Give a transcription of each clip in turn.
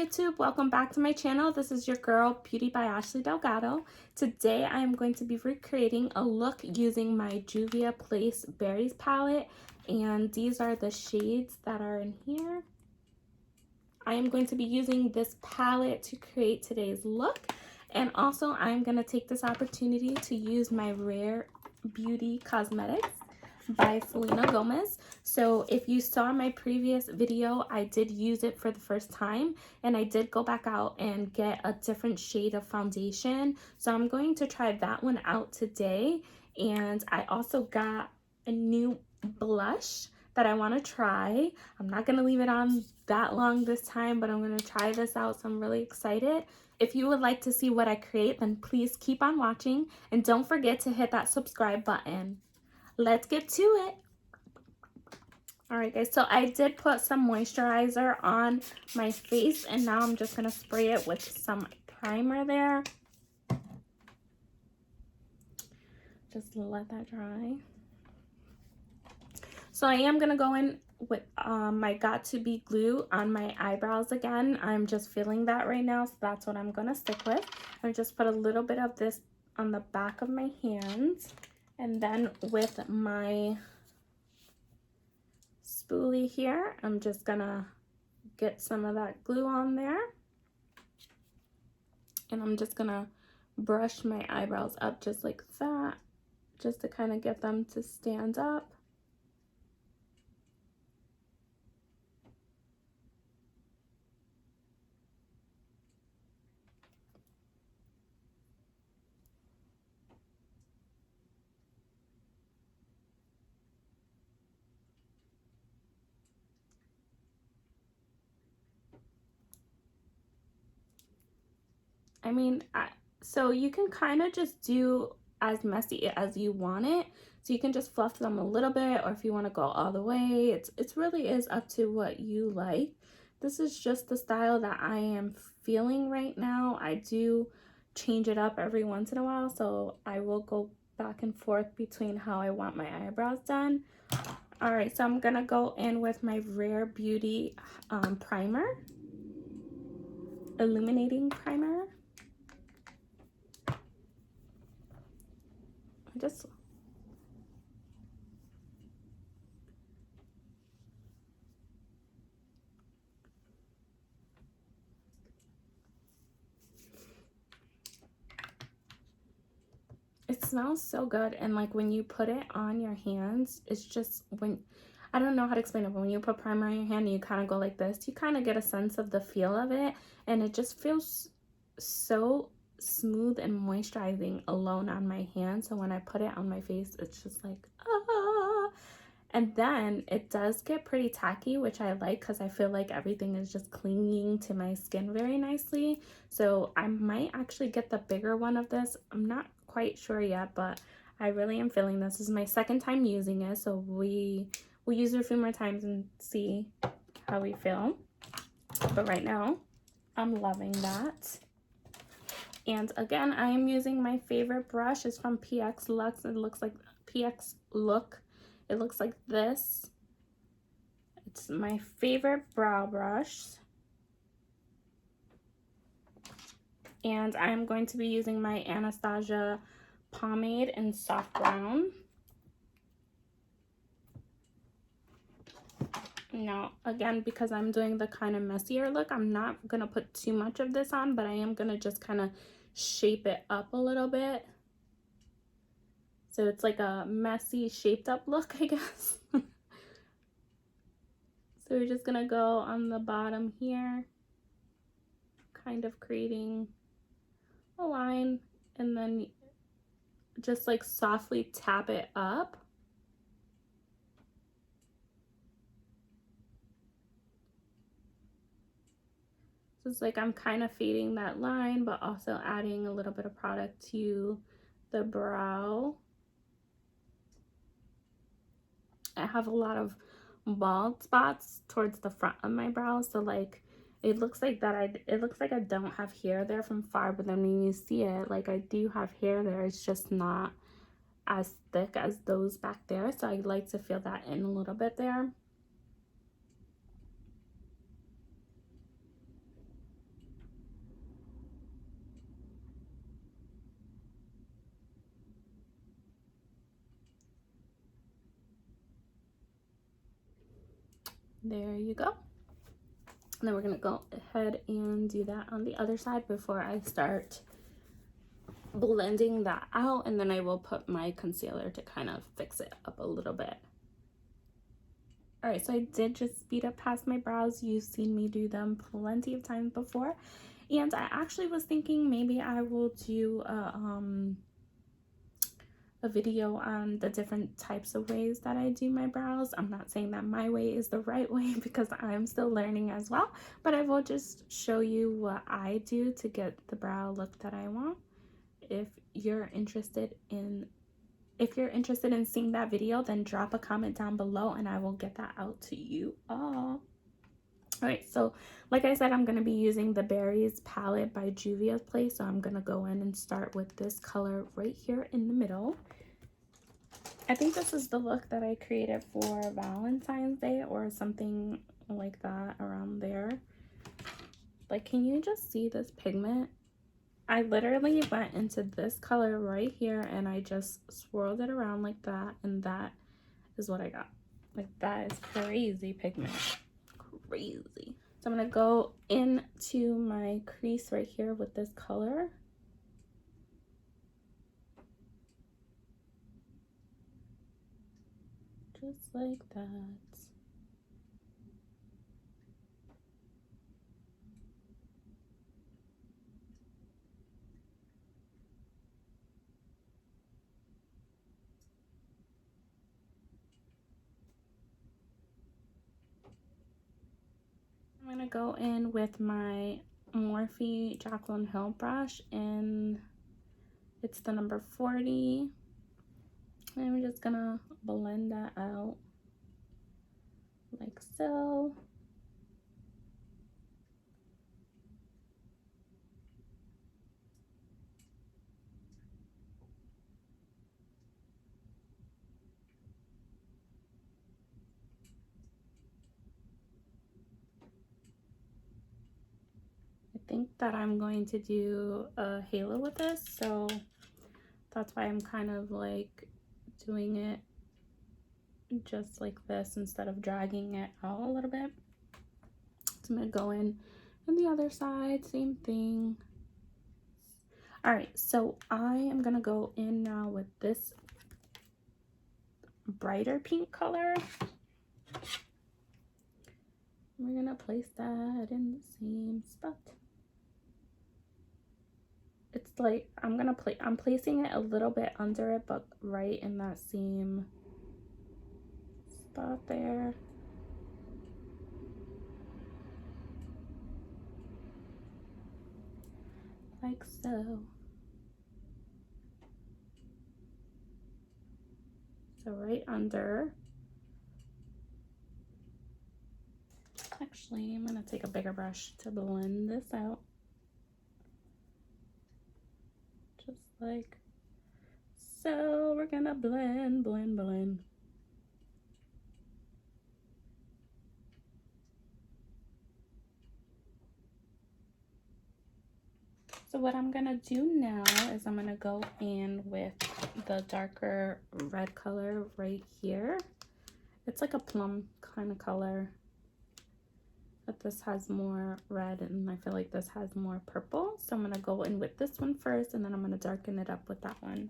YouTube, welcome back to my channel. This is your girl Beauty by Ashley Delgado. Today I am going to be recreating a look using my Juvia Place Berries palette, and these are the shades that are in here. I am going to be using this palette to create today's look, and also I'm going to take this opportunity to use my Rare Beauty Cosmetics by Selena Gomez. So if you saw my previous video, I did use it for the first time, and I did go back out and get a different shade of foundation. So I'm going to try that one out today. And I also got a new blush that I want to try. I'm not going to leave it on that long this time, but I'm going to try this out, so I'm really excited. If you would like to see what I create, then please keep on watching, and don't forget to hit that subscribe button. Let's get to it. All right, guys, so I did put some moisturizer on my face, and now I'm just going to spray it with some primer there. Just let that dry. So I am going to go in with my Got To Be glue on my eyebrows again. I'm just feeling that right now, so that's what I'm going to stick with. I just put a little bit of this on the back of my hands. And then with my spoolie here, I'm just gonna get some of that glue on there. And I'm just gonna brush my eyebrows up just like that, just to kind of get them to stand up. So you can kind of just do as messy as you want it. So you can just fluff them a little bit, or if you want to go all the way, it's really is up to what you like. This is just the style that I am feeling right now. I do change it up every once in a while, so I will go back and forth between how I want my eyebrows done. All right, so I'm gonna go in with my Rare Beauty primer, illuminating primer. It smells so good, and like when you put it on your hands, it's just, when I don't know how to explain it, but when you put primer on your hand and you kind of go like this, you kind of get a sense of the feel of it, and it just feels so smooth and moisturizing alone on my hand. So when I put it on my face, it's just like, ah. And then it does get pretty tacky, which I like because I feel like everything is just clinging to my skin very nicely. So I might actually get the bigger one of this. I'm not quite sure yet, but I really am feeling this. This is my second time using it, so we'll use it a few more times and see how we feel. But right now, I'm loving that. And again, I am using my favorite brush. It's from PX Lux. It looks like PX Look. It looks like this. It's my favorite brow brush. And I'm going to be using my Anastasia pomade in soft brown. Now, again, because I'm doing the kind of messier look, I'm not going to put too much of this on, but I am going to just kind of shape it up a little bit. So it's like a messy, shaped up look, I guess. So we're just going to go on the bottom here, kind of creating a line, and then just like softly tap it up. So it's like I'm kind of fading that line, but also adding a little bit of product to the brow. I have a lot of bald spots towards the front of my brows, so like it looks like I don't have hair there from far, but then when you see it, like I do have hair there. It's just not as thick as those back there, so I like to fill that in a little bit there. There you go. And then we're gonna go ahead and do that on the other side before I start blending that out, and then I will put my concealer to kind of fix it up a little bit. All right, so I did just speed up past my brows. You've seen me do them plenty of times before, and I actually was thinking maybe I will do a video on the different types of ways that I do my brows. I'm not saying that my way is the right way because I'm still learning as well, but I will just show you what I do to get the brow look that I want. If you're interested in seeing that video, then drop a comment down below and I will get that out to you all. All right, so like I said, I'm going to be using the Berries palette by Juvia Place. So I'm going to go in and start with this color right here in the middle. I think this is the look that I created for Valentine's Day or something like that, around there. Like, can you just see this pigment? I literally went into this color right here and I just swirled it around like that, and that is what I got. Like, that is crazy pigment. Crazy. So I'm gonna go into my crease right here with this color. Just like that. I'm gonna go in with my Morphe Jaclyn Hill brush, and it's the number 40. And I'm just gonna blend that out like so. I think that I'm going to do a halo with this, so that's why I'm kind of like doing it just like this instead of dragging it out a little bit. So I'm gonna go in on the other side, same thing. All right, so I am gonna go in now with this brighter pink color. We're gonna place that in the same spot. It's like I'm placing it a little bit under it, but right in that same spot there. Like so. So right under. Actually, I'm gonna take a bigger brush to blend this out. Just like so. We're gonna blend, blend, blend. So what I'm gonna do now is I'm gonna go in with the darker red color right here. It's like a plum kind of color, but this has more red and I feel like this has more purple. So I'm gonna go in with this one first, and then I'm gonna darken it up with that one.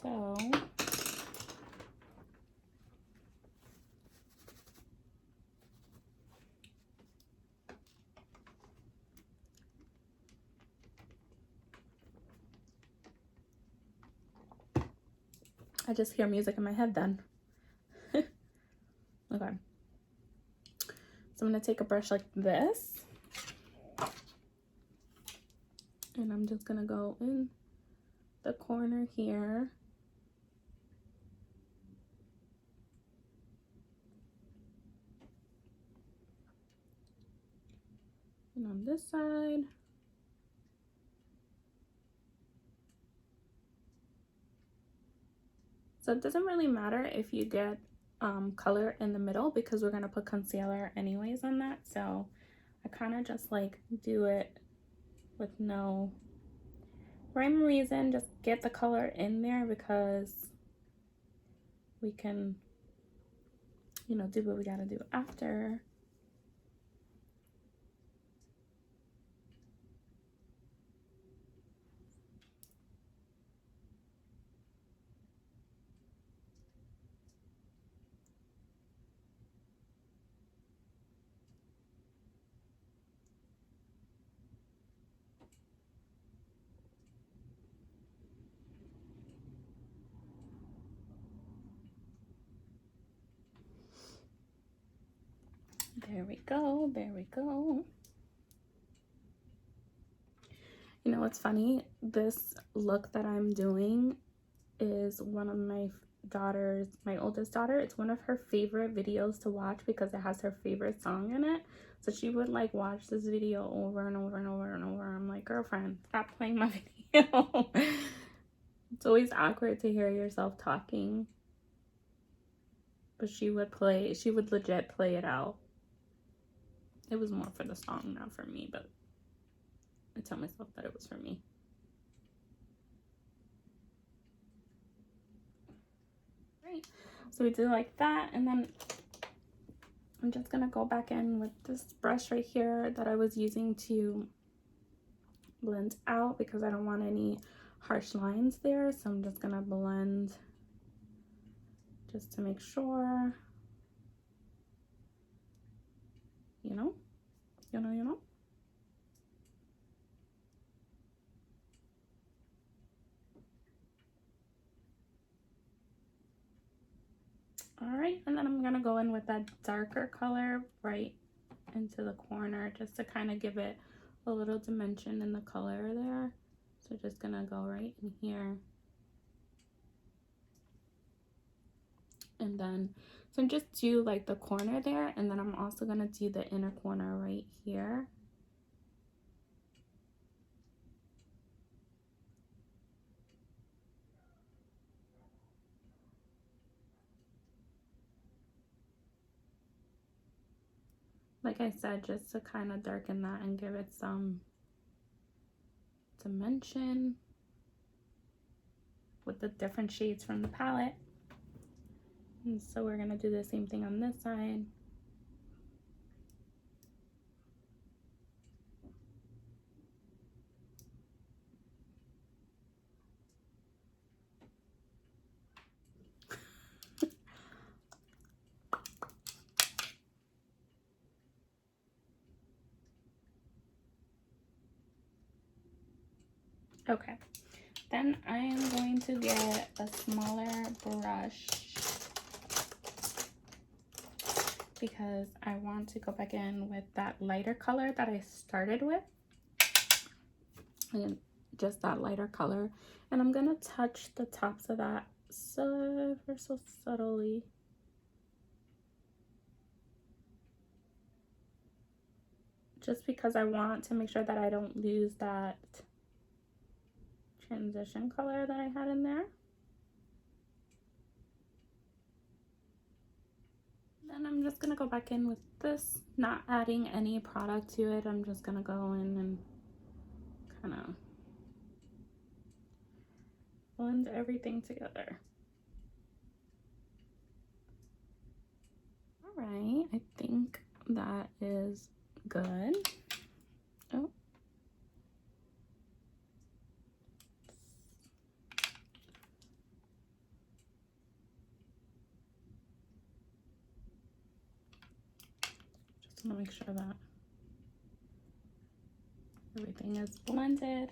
So I just hear music in my head then. Okay. So I'm gonna take a brush like this, and I'm just gonna go in the corner here. And on this side. So it doesn't really matter if you get color in the middle because we're gonna put concealer anyways on that. So I kind of just like do it with no rhyme or reason. Just get the color in there because we can you know, do what we gotta do after. There we go, there we go. You know what's funny? This look that I'm doing is one of my daughter's, my oldest daughter. It's one of her favorite videos to watch because it has her favorite song in it. So she would like watch this video over and over and over and over. I'm like, girlfriend, stop playing my video. It's always awkward to hear yourself talking. But she would legit play it out. It was more for the song, not for me, but I tell myself that it was for me. Right. So we do like that, and then I'm just gonna go back in with this brush right here that I was using to blend out because I don't want any harsh lines there. So I'm just gonna blend just to make sure, you know. All right, and then I'm gonna go in with that darker color right into the corner just to kind of give it a little dimension in the color there. So just gonna go right in here. And then, so I'm just do like the corner there, and then I'm also gonna do the inner corner right here. Like I said, just to kind of darken that and give it some dimension with the different shades from the palette. And so we're gonna do the same thing on this side. Okay, then I am going to get a smaller brush because I want to go back in with that lighter color that I started with, and just that lighter color, and I'm gonna touch the tops of that so subtly. Just because I want to make sure that I don't lose that transition color that I had in there. Then I'm just gonna go back in with this, not adding any product to it. I'm just gonna go in and kind of blend everything together. All right, I think that is good. Oh. Just want to make sure that everything is blended.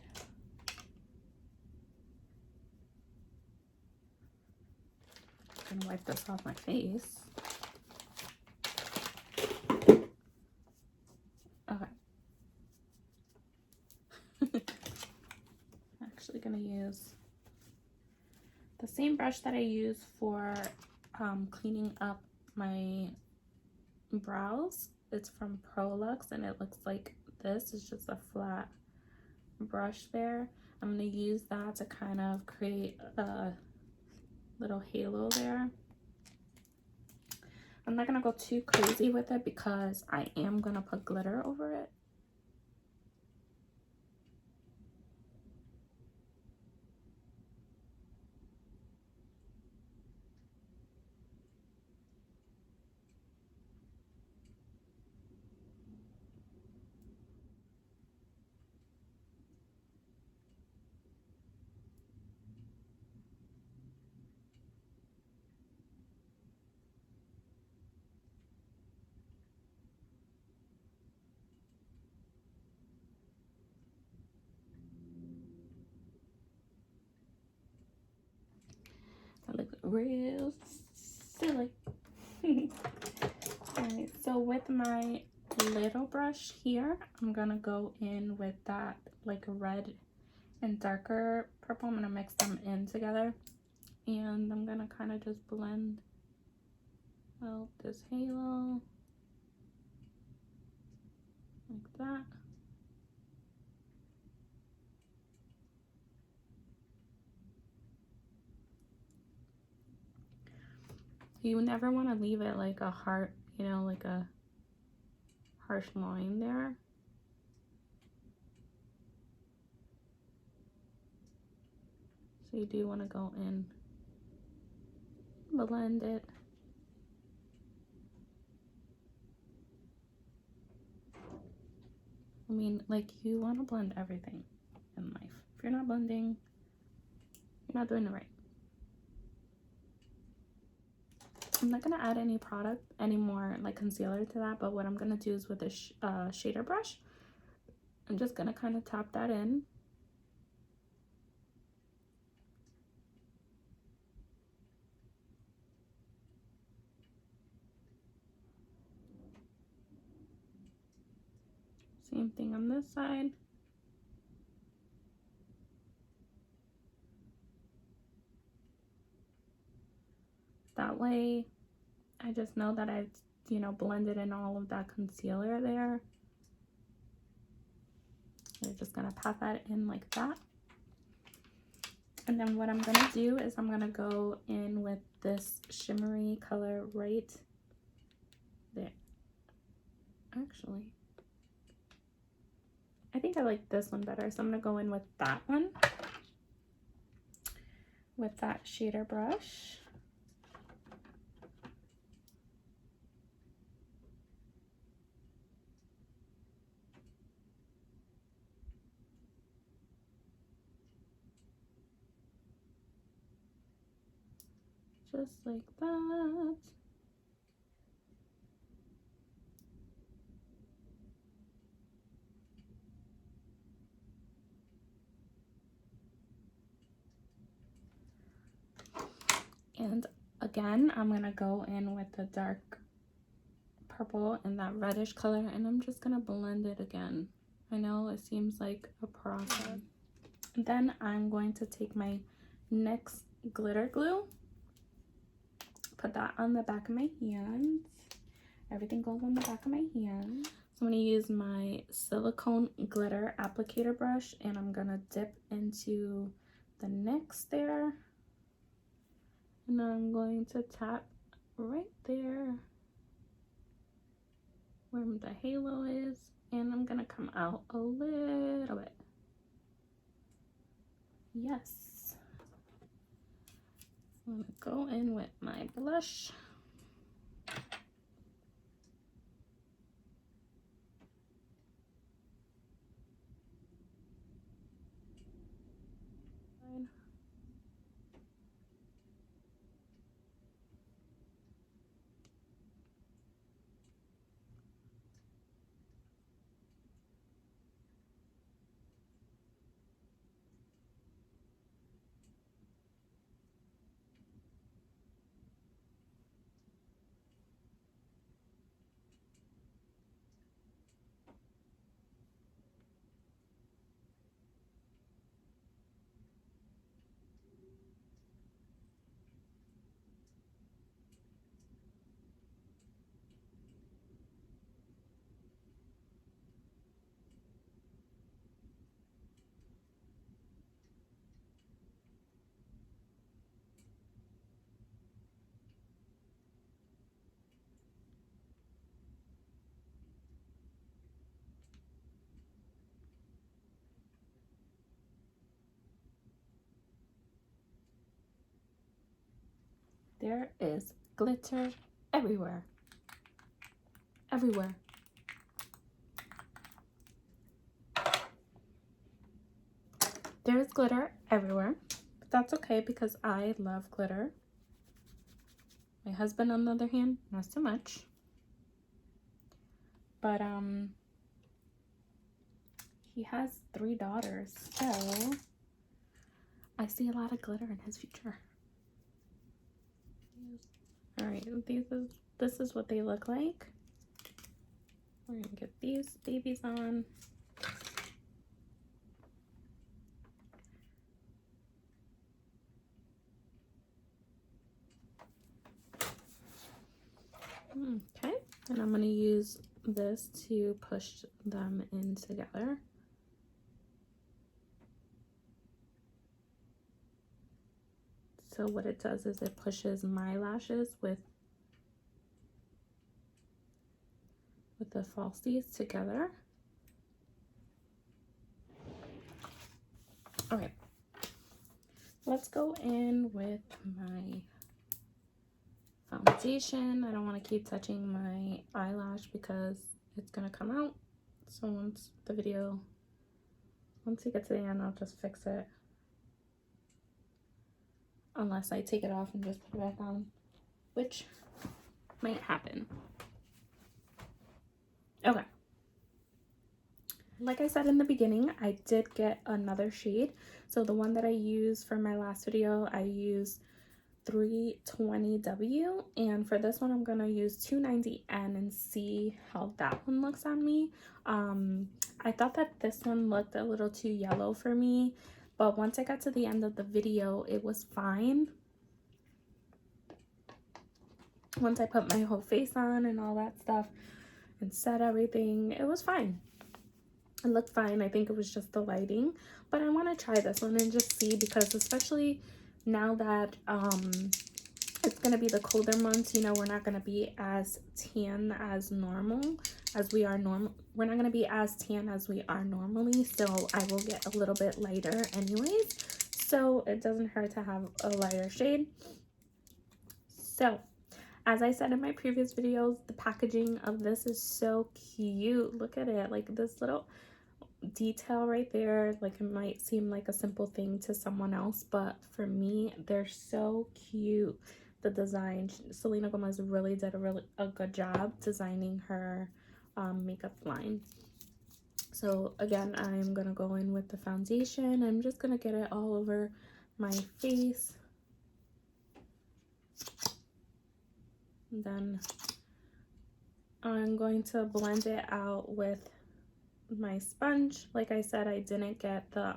I'm gonna wipe this off my face. Okay. I'm actually gonna use the same brush that I use for cleaning up my brows. It's from Prolux and it looks like this. It's just a flat brush there. I'm gonna use that to kind of create a little halo there. I'm not gonna go too crazy with it because I am gonna put glitter over it. I look real silly. Alright, so with my little brush here, I'm gonna go in with that like red and darker purple. I'm gonna mix them in together, and I'm gonna kind of just blend out this halo like that. You never want to leave it like a heart, you know, like a harsh line there. So you do want to go in, blend it. I mean, like, you want to blend everything in life. If you're not blending, you're not doing it right. I'm not going to add any product, any more like concealer to that, but what I'm going to do is with this shader brush, I'm just going to kind of tap that in. Same thing on this side. That way, I just know that I've, you know, blended in all of that concealer there. I'm just gonna pat that in like that. And then what I'm gonna do is I'm gonna go in with this shimmery color right there. Actually, I think I like this one better, so I'm gonna go in with that one with that shader brush. Just like that. And again, I'm gonna go in with the dark purple and that reddish color, and I'm just gonna blend it again. I know it seems like a process. And then I'm going to take my NYX glitter glue, put that on the back of my hands. Everything goes on the back of my hand. So I'm gonna use my silicone glitter applicator brush, and I'm gonna dip into the NYX there. And I'm going to tap right there where the halo is, and I'm gonna come out a little bit. Yes. I'm gonna go in with my blush. There is glitter everywhere. Everywhere. There is glitter everywhere, but that's okay because I love glitter. My husband, on the other hand, not so much. But he has 3 daughters, so I see a lot of glitter in his future. All right, this is what they look like. We're gonna get these babies on. Okay, and I'm gonna use this to push them in together. So what it does is it pushes my lashes with the falsies together. Okay, let's go in with my foundation. I don't want to keep touching my eyelash because it's gonna come out. So once we get to the end, I'll just fix it. Unless I take it off and just put it back on, which might happen. Okay. Like I said in the beginning, I did get another shade. So the one that I used for my last video, I used 320W, and for this one I'm gonna use 290N and see how that one looks on me. I thought that this one looked a little too yellow for me, but once I got to the end of the video, it was fine. Once I put my whole face on and all that stuff and set everything, it was fine. It looked fine. I think it was just the lighting, but I want to try this one and just see, because especially now that it's going to be the colder months, you know, we're not going to be as tan as normal, as we are normal. We're not going to be as tan as we are normally, so I will get a little bit lighter anyways, so it doesn't hurt to have a lighter shade. So as I said in my previous videos, the packaging of this is so cute. Look at it, like this little detail right there. Like, it might seem like a simple thing to someone else, but for me, they're so cute. The design, Selena Gomez really did a good job designing her makeup line. So again, I'm gonna go in with the foundation. I'm just gonna get it all over my face. And then I'm going to blend it out with my sponge. Like I said, I didn't get the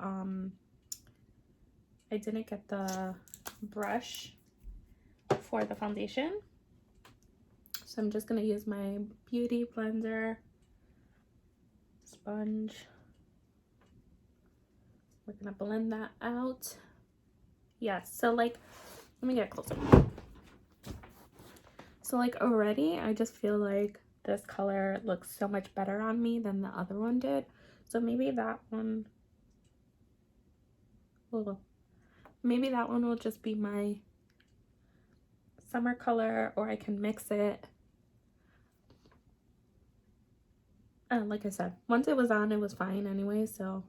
brush for the foundation, so I'm just gonna use my beauty blender sponge. We're gonna blend that out. Yes, so like, let me get closer. So like already I just feel like this color looks so much better on me than the other one did. So maybe that one will just be my summer color, or I can mix it. Like I said, once it was on, it was fine anyway, so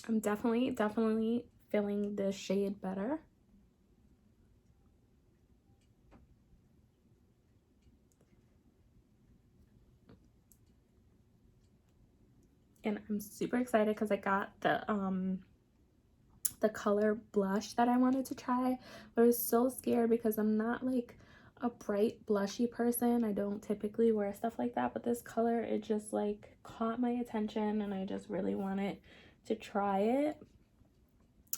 I'm definitely feeling this shade better. And I'm super excited because I got the color blush that I wanted to try, but I was so scared because I'm not like a bright blushy person. I don't typically wear stuff like that, but this color, it just like caught my attention and I just really wanted to try it.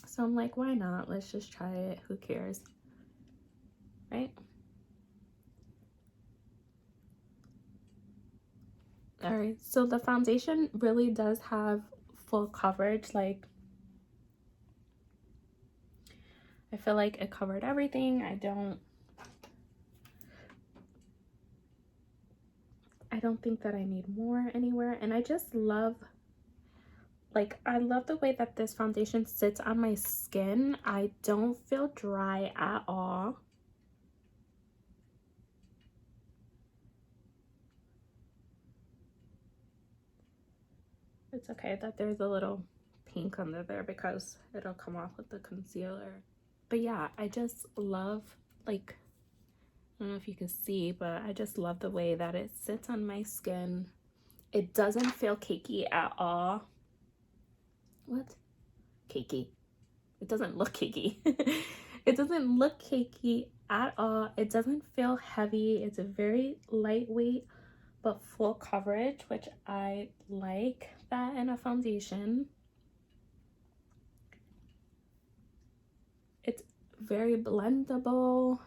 So I'm like, why not? Let's just try it. Who cares? Right? All right, so the foundation really does have full coverage. Like, I feel like it covered everything. I don't think that I need more anywhere. And I just love, like, I love the way that this foundation sits on my skin. I don't feel dry at all. It's okay that there's a little pink under there because it'll come off with the concealer. But yeah, I just love, like, I don't know if you can see, but I just love the way that it sits on my skin. It doesn't feel cakey at all. What? Cakey. It doesn't look cakey. It doesn't look cakey at all. It doesn't feel heavy. It's a very lightweight but full coverage, which I like that in a foundation. It's very blendable.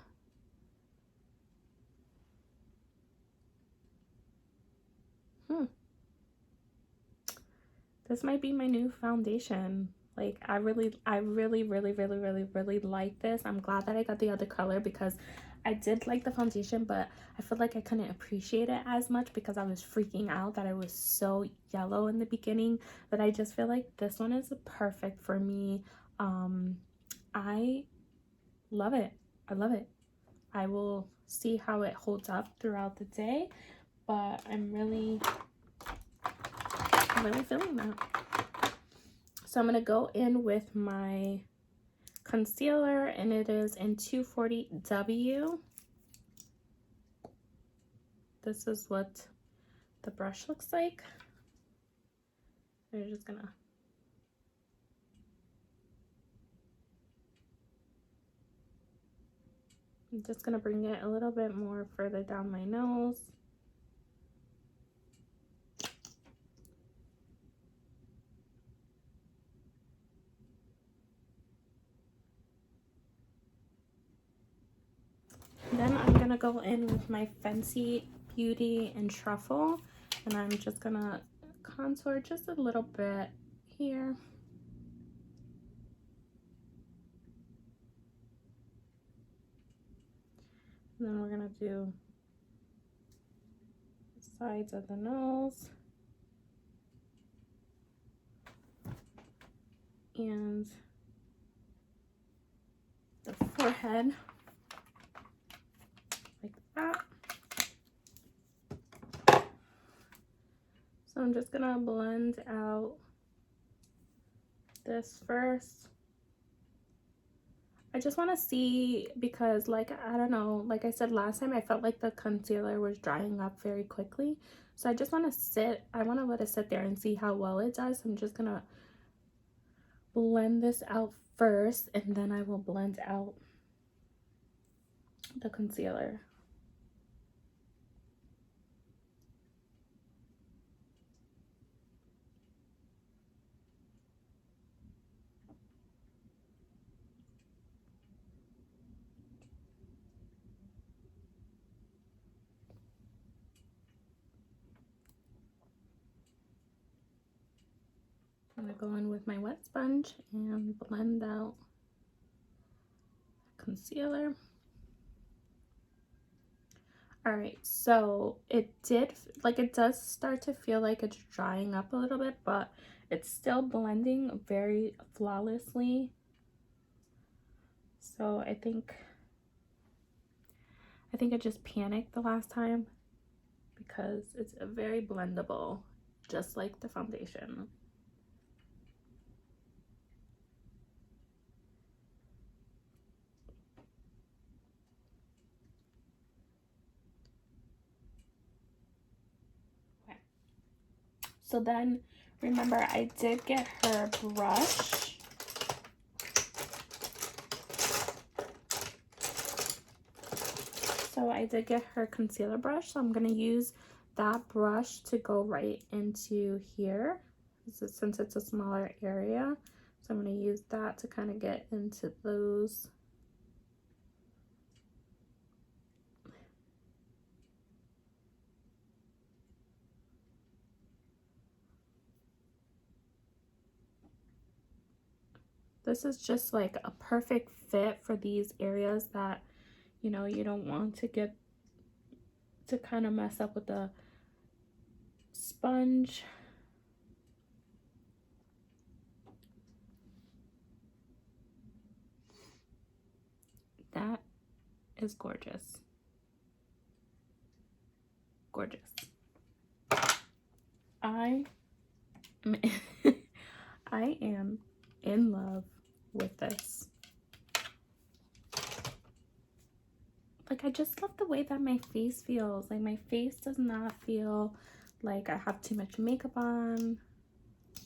This might be my new foundation. Like, I really like this. I'm glad that I got the other color because I did like the foundation, but I feel like I couldn't appreciate it as much because I was freaking out that it was so yellow in the beginning. But I just feel like this one is perfect for me. I love it. I love it. I will see how it holds up throughout the day, but I'm really feeling that. So I'm going to go in with my concealer, and it is in 240W. This is what the brush looks like. I'm just gonna bring it a little bit more further down my nose. Then I'm gonna go in with my Fenty Beauty and Truffle, and I'm just gonna contour just a little bit here. And then we're gonna do the sides of the nose and the forehead, like that. So I'm just gonna blend out this first. I just want to see, because like, I don't know, like I said last time, I felt like the concealer was drying up very quickly. So I just want to let it sit there and see how well it does. I'm just gonna blend this out first, and then I will blend out the concealer. I'm gonna go in with my wet sponge and blend out concealer. All right, so it does start to feel like it's drying up a little bit, but it's still blending very flawlessly. So I think I just panicked the last time because it's a very blendable, just like the foundation. Okay. So then, remember, I did get her brush. So I did get her concealer brush. So I'm going to use that brush to go right into here. Since it's a smaller area. So I'm going to use that to kind of get into those. This is just like a perfect fit for these areas that, you know, you don't want to get to kind of mess up with the sponge. That is gorgeous. Gorgeous. I am I am in love with this. Like, I just love the way that my face feels. Like, my face does not feel like I have too much makeup on.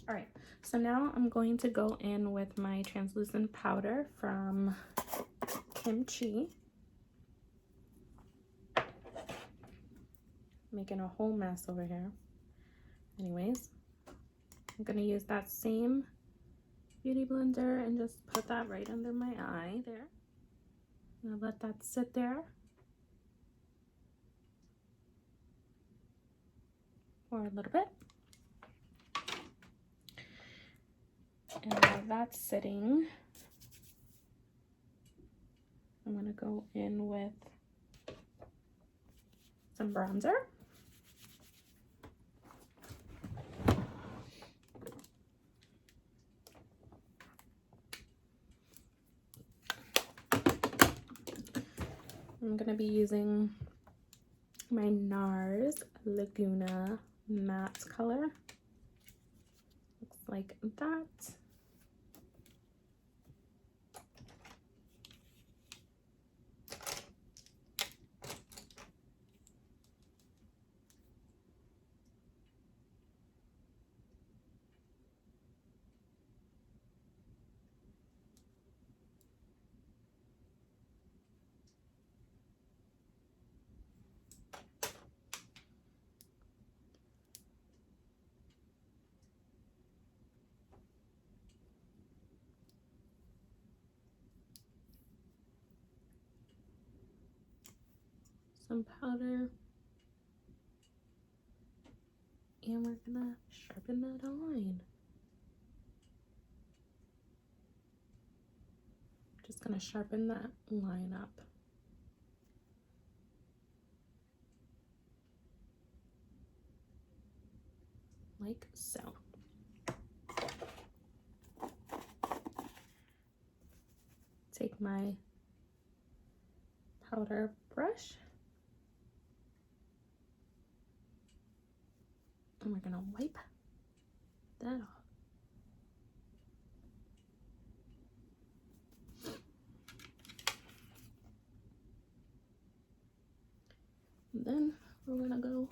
All right, so now I'm going to go in with my translucent powder from Kimchi. Making a whole mess over here. Anyways, I'm gonna use that same beauty blender and just put that right under my eye there. I'm gonna let that sit there for a little bit. And while that's sitting, I'm gonna go in with some bronzer. I'm gonna be using my NARS Laguna matte color. Looks like that. Some powder, and we're gonna sharpen that line. Just gonna sharpen that line up like so. Take my powder brush and we're gonna wipe that off. And then we're gonna go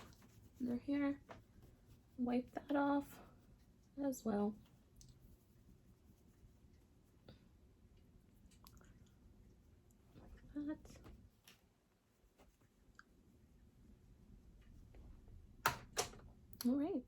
under here, wipe that off as well. Like that. All right,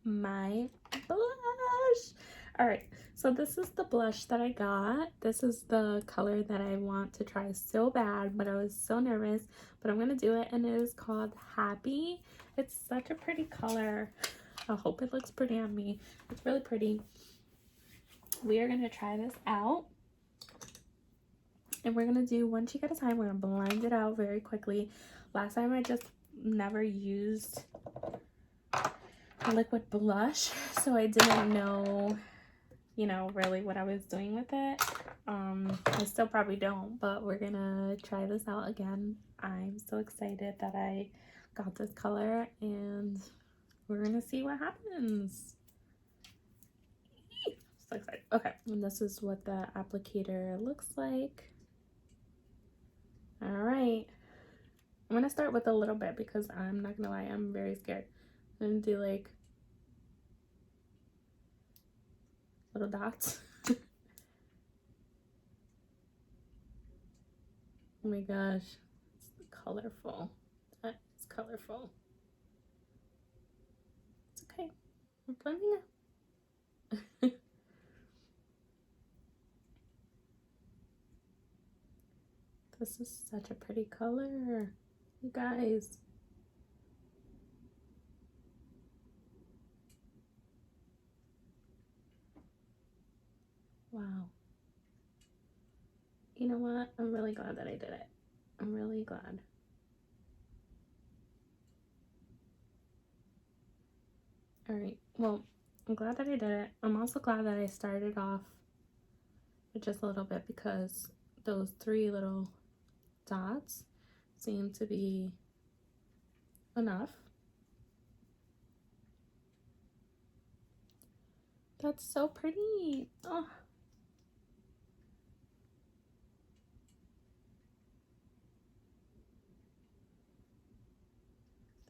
my blush. All right, so this is the blush that I got. This is the color that I want to try so bad, but I was so nervous, but I'm gonna do it, and it is called Happy. It's such a pretty color. I hope it looks pretty on me. It's really pretty. We are gonna try this out, and we're gonna do one cheek at a time. We're gonna blend it out very quickly. Last time I just never used a liquid blush, so I didn't know, you know, really what I was doing with it. I still probably don't, but we're gonna try this out again. I'm so excited that I got this color, and we're gonna see what happens. So excited. Okay, and this is what the applicator looks like. All right, I'm gonna start with a little bit because I'm not gonna lie, I'm very scared. I'm gonna do like little dots. Oh my gosh, it's colorful. That is colorful. It's okay, we're blending it. This is such a pretty color, you guys. Wow. You know what? I'm really glad that I did it. I'm really glad. All right, well, I'm glad that I did it. I'm also glad that I started off with just a little bit because those 3 little dots seem to be enough. That's so pretty. Oh.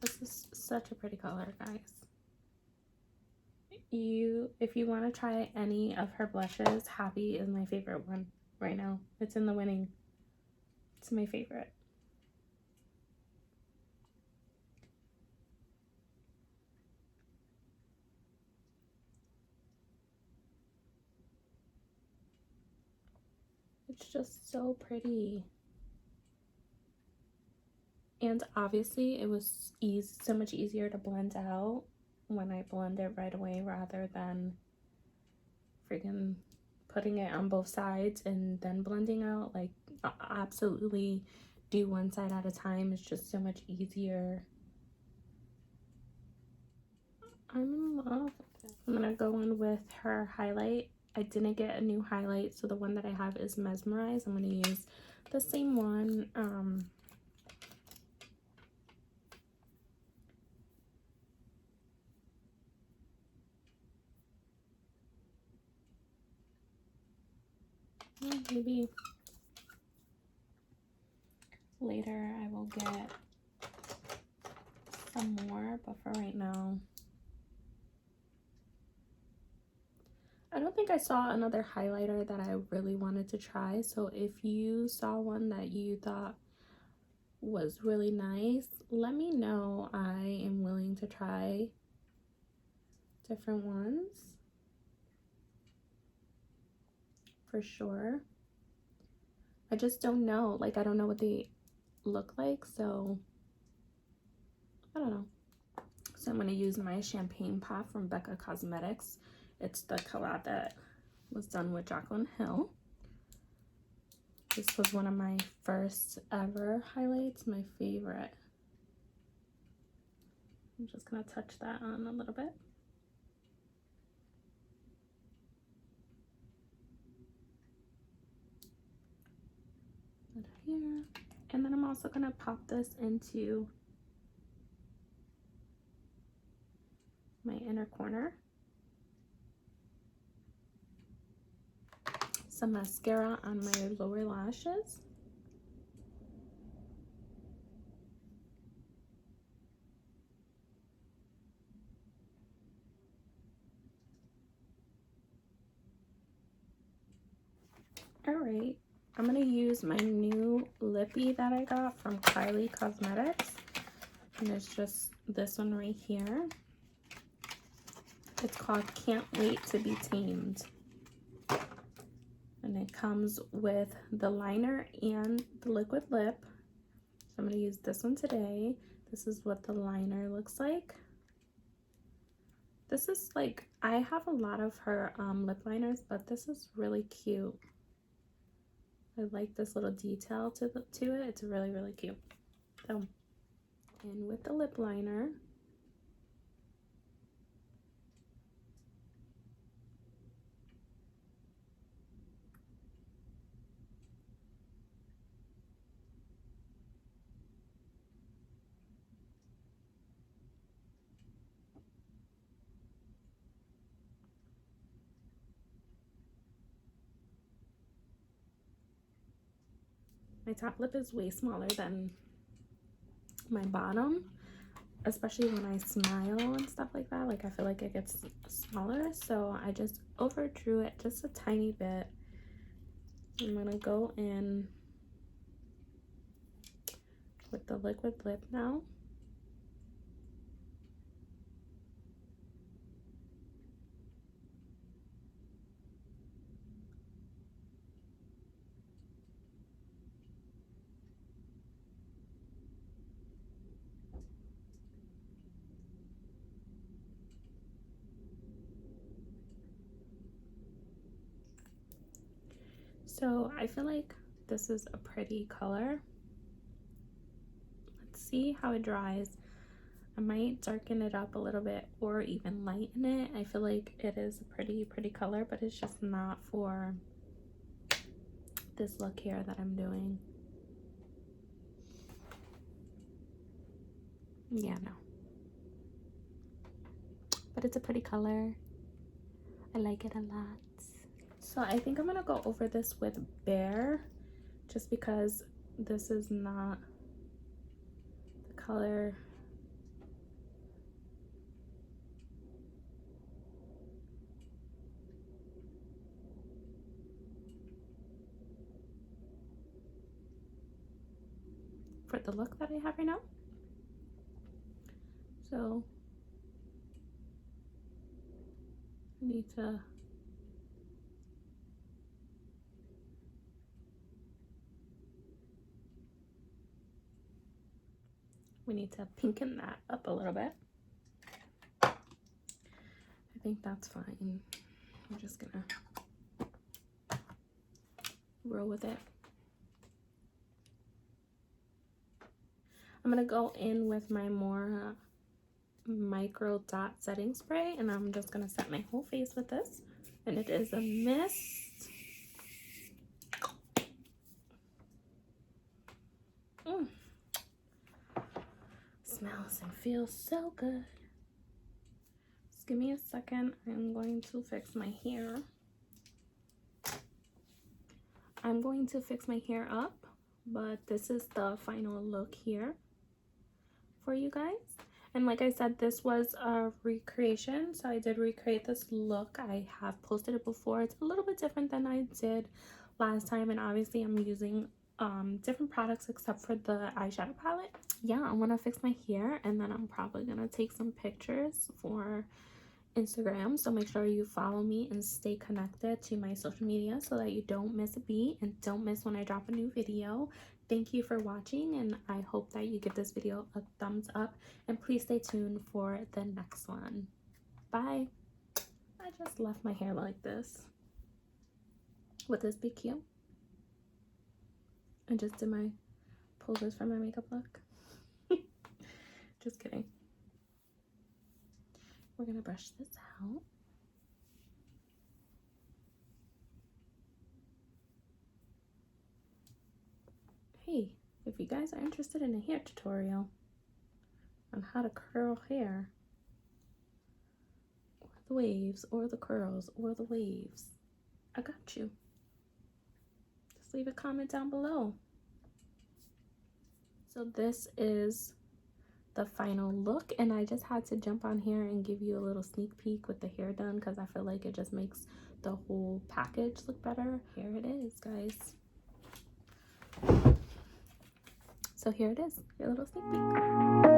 This is such a pretty color, guys. If you want to try any of her blushes, Happy is my favorite one right now. It's in the winning. It's my favorite. It's just so pretty. And obviously it was so much easier to blend out when I blend it right away rather than freaking putting it on both sides and then blending out. Like, absolutely do one side at a time. It's just so much easier. I'm in love. I'm gonna go in with her highlight. I didn't get a new highlight, so the one that I have is Mesmerize. I'm gonna use the same one. Maybe later I will get some more, but for right now, I don't think I saw another highlighter that I really wanted to try. So if you saw one that you thought was really nice, let me know. I am willing to try different ones for sure. I just don't know, like, I don't know what they look like, so I don't know. So I'm going to use my Champagne Pop from Becca Cosmetics. It's the collab that was done with Jaclyn Hill. This was one of my first ever highlights, my favorite. I'm just going to touch that on a little bit. Here. And then I'm also going to pop this into my inner corner. Some mascara on my lower lashes. Alright, I'm going to use my new lippy that I got from Kylie Cosmetics. And it's just this one right here. It's called Can't Wait to Be Tamed. And it comes with the liner and the liquid lip. So I'm going to use this one today. This is what the liner looks like. This is like, I have a lot of her lip liners, but this is really cute. I like this little detail to it. It's really, really cute. So, and with the lip liner, my top lip is way smaller than my bottom, especially when I smile and stuff like that. Like, I feel like it gets smaller, so I just overdrew it just a tiny bit. I'm gonna go in with the liquid lip now. So I feel like this is a pretty color. Let's see how it dries. I might darken it up a little bit or even lighten it. I feel like it is a pretty color, but it's just not for this look here that I'm doing. Yeah, no. But it's a pretty color. I like it a lot. So I think I'm gonna go over this with Bare, just because this is not the color for the look that I have right now. So I need to pinken that up a little bit. I think that's fine. I'm just gonna roll with it. I'm gonna go in with my more micro dot setting spray, and I'm just gonna set my whole face with this, and it is a mist. Smells and feels so good. Just give me a second. I'm going to fix my hair. I'm going to fix my hair up, but this is the final look here for you guys. And like I said, this was a recreation, so I did recreate this look. I have posted it before. It's a little bit different than I did last time, and obviously I'm using different products except for the eyeshadow palette. Yeah, I want to fix my hair, and then I'm probably gonna take some pictures for Instagram, so make sure you follow me and stay connected to my social media so that you don't miss a beat and don't miss when I drop a new video. Thank you for watching, and I hope that you give this video a thumbs up, and please stay tuned for the next one. Bye. I just left my hair like this. Would this be cute? I just did my poses for my makeup look. Just kidding. We're gonna brush this out. Hey, if you guys are interested in a hair tutorial on how to curl hair, or the waves, or the curls, or the waves, I got you. Just leave a comment down below. So this is the final look, and I just had to jump on here and give you a little sneak peek with the hair done because I feel like it just makes the whole package look better. Here it is, guys. So here it is, your little sneak peek.